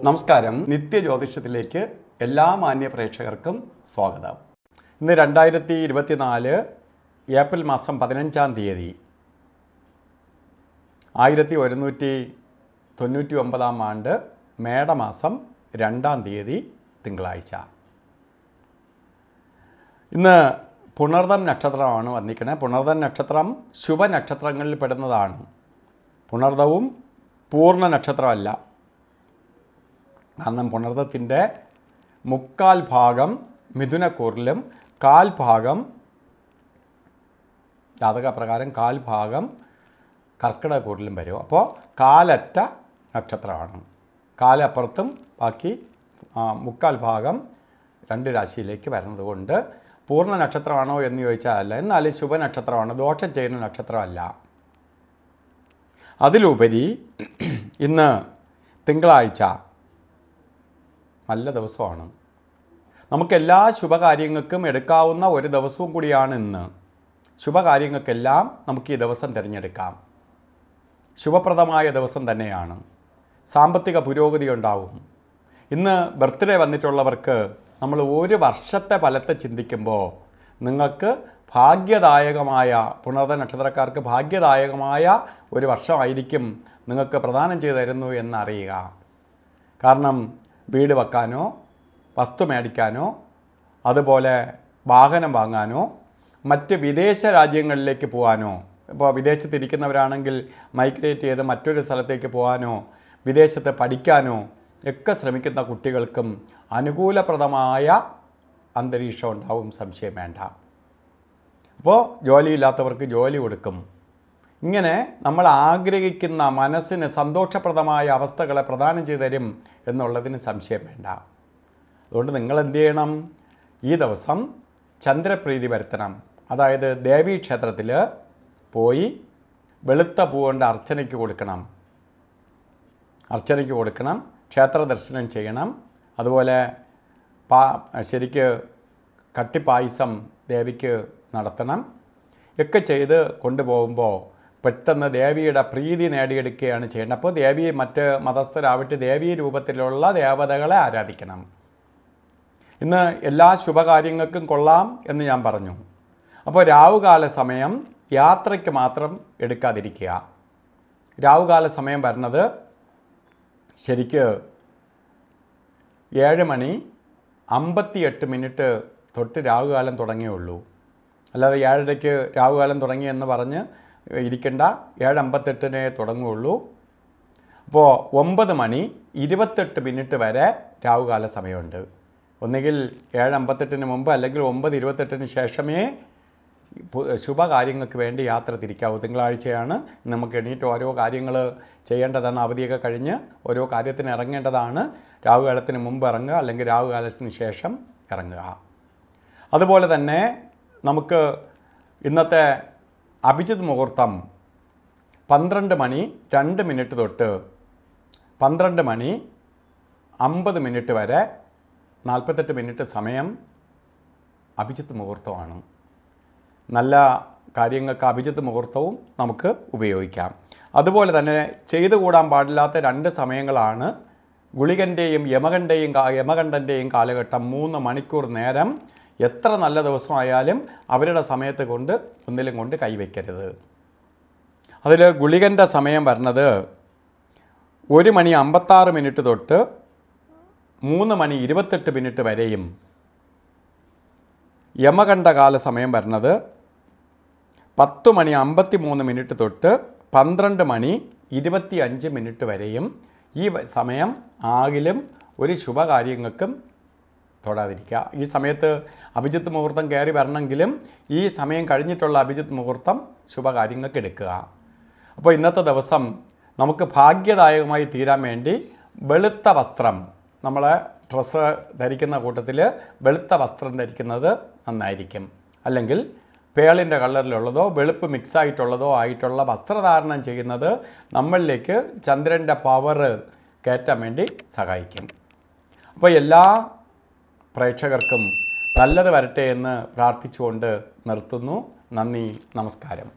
നമസ്കാരം. നിത്യജ്യോതിഷത്തിലേക്ക് എല്ലാ മാന്യ പ്രേക്ഷകർക്കും സ്വാഗതം. ഇന്ന് 2024 ഏപ്രിൽ മാസം 15-ാം തീയതി 1199-ാം ആണ്ട് മേടമാസം 2-ാം തീയതി തിങ്കളാഴ്ച. ഇന്ന് പുണർദം നക്ഷത്രമാണ് വന്നിരിക്കുന്നത്. പുണർദം നക്ഷത്രം ശുഭനക്ഷത്രങ്ങളിൽ പെടുന്നതാണ്. പുണർദവും പൂർണ്ണ നക്ഷത്രമല്ല. കാരണം പുണർദത്തിൻ്റെ 3/4 ഭാഗം മിഥുനക്കൂറിലും 1/4 ഭാഗം ജാതകപ്രകാരം 1/4 ഭാഗം കർക്കിടകക്കൂറിലും വരും. അപ്പോൾ കാലറ്റ നക്ഷത്രമാണ്. കാലപ്പുറത്തും ബാക്കി 3/4 ഭാഗം 2 രാശിയിലേക്ക് വരുന്നത് കൊണ്ട് പൂർണ്ണ നക്ഷത്രമാണോ എന്ന് ചോദിച്ചാൽ അല്ല. എന്നാൽ ശുഭനക്ഷത്രമാണ്, ദോഷം ചെയ്യുന്ന നക്ഷത്രമല്ല. അതിലുപരി ഇന്ന് തിങ്കളാഴ്ച നല്ല ദിവസമാണ്. നമുക്കെല്ലാ ശുഭകാര്യങ്ങൾക്കും എടുക്കാവുന്ന ഒരു ദിവസവും കൂടിയാണ് ഇന്ന്. ശുഭകാര്യങ്ങൾക്കെല്ലാം നമുക്ക് ഈ ദിവസം തിരഞ്ഞെടുക്കാം. ശുഭപ്രദമായ ദിവസം തന്നെയാണ്. സാമ്പത്തിക പുരോഗതി ഉണ്ടാവും. ഇന്ന് ബർത്ത്ഡേ വന്നിട്ടുള്ളവർക്ക് നമ്മൾ ഒരു വർഷത്തെ ഫലത്തെ ചിന്തിക്കുമ്പോൾ നിങ്ങൾക്ക് ഭാഗ്യദായകമായ, പുണർദ നക്ഷത്രക്കാർക്ക് ഭാഗ്യദായകമായ ഒരു വർഷമായിരിക്കും നിങ്ങൾക്ക് പ്രദാനം ചെയ്തു തരുന്നു എന്നറിയുക. കാരണം വീട് വെക്കാനോ വസ്തു മേടിക്കാനോ അതുപോലെ വാഹനം വാങ്ങാനോ മറ്റ് വിദേശ രാജ്യങ്ങളിലേക്ക് പോകാനോ, ഇപ്പോൾ വിദേശത്തിരിക്കുന്നവരാണെങ്കിൽ മൈഗ്രേറ്റ് ചെയ്ത് മറ്റൊരു സ്ഥലത്തേക്ക് പോകാനോ വിദേശത്ത് പഠിക്കാനോ ഒക്കെ ശ്രമിക്കുന്ന കുട്ടികൾക്കും അനുകൂലപ്രദമായ അന്തരീക്ഷം ഉണ്ടാവും, സംശയം വേണ്ട. അപ്പോൾ ജോലിയില്ലാത്തവർക്ക് ജോലി കൊടുക്കും. ഇങ്ങനെ നമ്മൾ ആഗ്രഹിക്കുന്ന മനസ്സിന് സന്തോഷപ്രദമായ അവസ്ഥകളെ പ്രദാനം ചെയ്തു തരും എന്നുള്ളതിന് സംശയം വേണ്ട. അതുകൊണ്ട് നിങ്ങൾ എന്ത് ചെയ്യണം? ഈ ദിവസം ചന്ദ്രപ്രീതി വരുത്തണം. അതായത് ദേവീക്ഷേത്രത്തിൽ പോയി വെളുത്ത പൂ കൊണ്ട് അർച്ചനയ്ക്ക് കൊടുക്കണം, ക്ഷേത്ര ദർശനം ചെയ്യണം. അതുപോലെ ശരിക്ക് കട്ടിപ്പായസം ദേവിക്ക് നടത്തണം. ഒക്കെ ചെയ്ത് കൊണ്ടുപോകുമ്പോൾ പെട്ടെന്ന് ദേവിയുടെ പ്രീതി നേടിയെടുക്കുകയാണ് ചെയ്യേണ്ടത്. അപ്പോൾ ദേവി മറ്റ് മതസ്ഥരാവട്ടെ ദേവീ രൂപത്തിലുള്ള ദേവതകളെ ആരാധിക്കണം. ഇന്ന് എല്ലാ ശുഭകാര്യങ്ങൾക്കും കൊള്ളാം എന്ന് ഞാൻ പറഞ്ഞു. അപ്പോൾ രാവുകാല സമയം യാത്രയ്ക്ക് മാത്രം എടുക്കാതിരിക്കുക. രാവുകാല സമയം വരുന്നത് ശരിക്ക് 7:58 തൊട്ട് രാവുകാലം തുടങ്ങിയുള്ളൂ. അല്ലാതെ 7:30 രാവുകാലം തുടങ്ങി എന്ന് പറഞ്ഞ് ഇരിക്കേണ്ട. 7:58 തുടങ്ങുകയുള്ളൂ. അപ്പോൾ 9:28 വരെ രാവുകാല സമയമുണ്ട്. ഒന്നുകിൽ 7:58 മുമ്പ് അല്ലെങ്കിൽ 9:28 ശേഷമേ ശുഭകാര്യങ്ങൾക്ക് വേണ്ടി യാത്ര തിരിക്കാവൂ. തിങ്കളാഴ്ചയാണ്. നമുക്ക് എണീറ്റ് ഓരോ കാര്യങ്ങൾ ചെയ്യേണ്ടതാണ്. അവധിയൊക്കെ കഴിഞ്ഞ് ഓരോ കാര്യത്തിന് ഇറങ്ങേണ്ടതാണ്. രാവുകാലത്തിന് മുമ്പ് ഇറങ്ങുക അല്ലെങ്കിൽ രാവുകാലത്തിന് ശേഷം ഇറങ്ങുക. അതുപോലെ തന്നെ നമുക്ക് ഇന്നത്തെ അഭിജിത്ത് മുഹൂർത്തം 12:02 തൊട്ട് 12:50 വരെ 48 മിനിറ്റ് സമയം അഭിജിത്ത് മുഹൂർത്തമാണ്. നല്ല കാര്യങ്ങൾക്ക് അഭിജിത്ത് മുഹൂർത്തവും നമുക്ക് ഉപയോഗിക്കാം. അതുപോലെ തന്നെ ചെയ്തു കൂടാൻ പാടില്ലാത്ത 2 സമയങ്ങളാണ് ഗുളികൻ്റെയും യമകണ്ഠൻ്റെയും കാലഘട്ടം. 3 മണിക്കൂർ നേരം എത്ര നല്ല ദിവസമായാലും അവരുടെ സമയത്ത് കൊണ്ട് ഒന്നിലും കൊണ്ട് കൈവയ്ക്കരുത്. അതിൽ ഗുളികൻ്റെ സമയം വരുന്നത് 1:56 തൊട്ട് 3:28 വരെയും യമകണ്ഠകാല സമയം വരുന്നത് 10:53 തൊട്ട് 12:25 വരെയും. ഈ സമയം ആകിലും ഒരു ശുഭകാര്യങ്ങൾക്കും തൊടാതിരിക്കുക. ഈ സമയത്ത് അഭിജിത്ത് മുഹൂർത്തം കയറി വരണമെങ്കിലും ഈ സമയം കഴിഞ്ഞിട്ടുള്ള അഭിജിത്ത് മുഹൂർത്തം ശുഭകാര്യങ്ങൾക്ക് എടുക്കുക. അപ്പോൾ ഇന്നത്തെ ദിവസം നമുക്ക് ഭാഗ്യദായകമായി തീരാൻ വേണ്ടി വെളുത്ത വസ്ത്രം, നമ്മളെ ഡ്രസ്സ് ധരിക്കുന്ന കൂട്ടത്തിൽ വെളുത്ത വസ്ത്രം ധരിക്കുന്നത് നന്നായിരിക്കും. അല്ലെങ്കിൽ പേളിൻ്റെ കളറിലുള്ളതോ വെളുപ്പ് മിക്സായിട്ടുള്ളതോ ആയിട്ടുള്ള വസ്ത്രധാരണം ചെയ്യുന്നത് നമ്മളിലേക്ക് ചന്ദ്രൻ്റെ പവർ കയറ്റാൻ വേണ്ടി സഹായിക്കും. അപ്പോൾ എല്ലാ പ്രേക്ഷകർക്കും നല്ലത് വരട്ടെ എന്ന് പ്രാർത്ഥിച്ചുകൊണ്ട് നിർത്തുന്നു. നന്ദി, നമസ്കാരം.